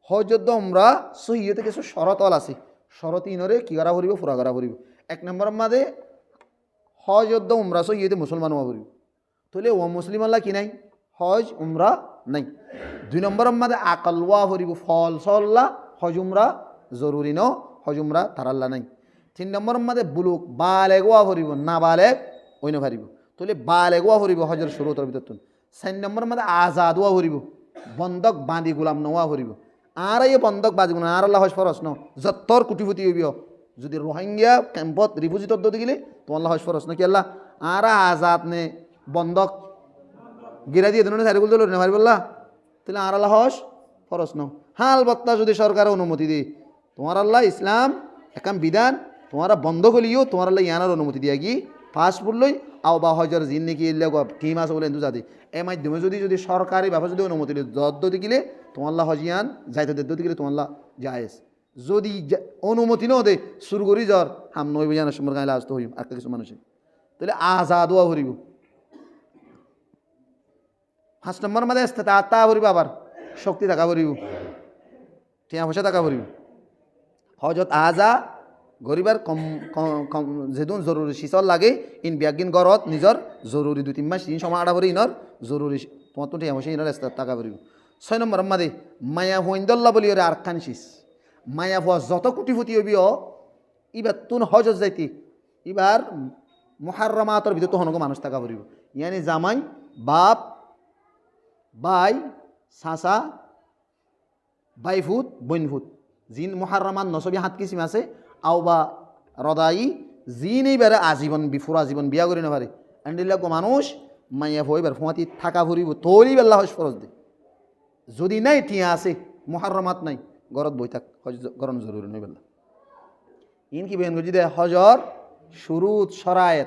হজ যুদ্ধ উমরা সহিয়তে কিছু শরত অল আছে, শরত ইনরে কি করা ফুরিব, ফুরা করা ফুরিব। এক নম্বর মাদে হজ যুদ্ধ উমরা সহিয়তে মুসলমান হওয়া ফুরিব, তাহলে ও মুসলিম আল্লাহ কি নাই, হজ উমরা নাই। দুই নম্বর মাদে আকল ওয়া ফুরিব, ফল সল্লা হজ উমরা জরুরি ন, হজ উমরা তারাল্লা নাই। তিন নম্বর মাদে বুলুক বালেগ ওয়া ফুরিব, না বালেগ অন্য ফারিব, তাহলে বালেগ ওয়া ফুরিব হজের শুরুতর ভিতর। 4 নম্বর মাদে আজাদ ওয়া ফুরিব, বন্ধক বাঁধি গোলাম নোয়া ফুরিব। আর এই বন্ধক বাজি গুণ আর আল্লাহ হজ ফরস ন, যত্তর কুটিপুটি হইব, যদি রোহিঙ্গা ক্যাম্পত রিফিউজি তত্ত্ব দিলে তো আল্লাহ হজ ফরস ন কি আল্লাহ আর আজাদ নে বন্ধক গিরা দিয়ে ধরুন সাইড বলতে না বললা, তাহলে আর আল্লাহ হজ ফরস ন। হাল বত্তা যদি সরকার অনুমতি দিই, তোমার আল্লাহ ইসলাম একাম বিধান তোমারা বন্ধ করলিও তোমার আল্লাহ ইয়ানার অনুমতি দিয়া কি পাসপোর্ট লই আও বা হজর জিন নাকি টিম আছে বলে যাতে এই মাধ্যমে যদি সরকারিভাবে যদি অনুমতি দিই যদ্দ দিলে তোমার আল্লাহ হজিয়ান যাইতে দেদ্দ দিলে তোমার আল্লাহ জায়েজ। যদি অনুমতি ন দে শুরু করি জ্বর হাম নই জানার সময় গাইলে আসতে হইম আর কিছু মানুষের, তাহলে আজাদ ওয়া ভরিব। 5 নম্বর মাঝে তা ভরিব, আবার শক্তি থাকা ভরিব, টিয়া পয়সা থাকা ভরিব। হজত আজা গরিবার কম কম যেহেতু জরুরি সিচল লাগে ইন ব্যাগিন গরত নিজর জরুরি 2-3 মাস ইন সময় আড়া ভরি ইনর জরুরি তোমার তো টিয়া পয়সা ইনর টাকা ভরিব। 6 নম্বর মাদে মায়া হইন্দল্লা বলি ওরে আর খান শীষ, মায়া ভুয়া যত কুটিফুটি হইবিও এবার তুন হজত যাইতি এবার মুহাররমাতর ভিতর তো হনগো মানুষ থাকা ভরিব, ইয়ানি জামাই বাপ বাই চাচা বাইফুত বইনফুত জিন মুহাররমান নসবি 7 কিসিম আছে, আও বা রদাই জিন এইবারে আজীবন বিফুরা জীবন বিয়া করি না পারে এন্ডিল্লা মানুষ মাইয়া হইবার ফুয়াতি থাকা ভরিব তোরই বেল্লা হজ ফরজ দে। যদি নাই টিয়া আছে মুহাররমাত নাই গরত বই থাক হজ গরম জরুরি নই বেল্লা। ইন কি বেন গজি দে হজর শুরুত শরায়েত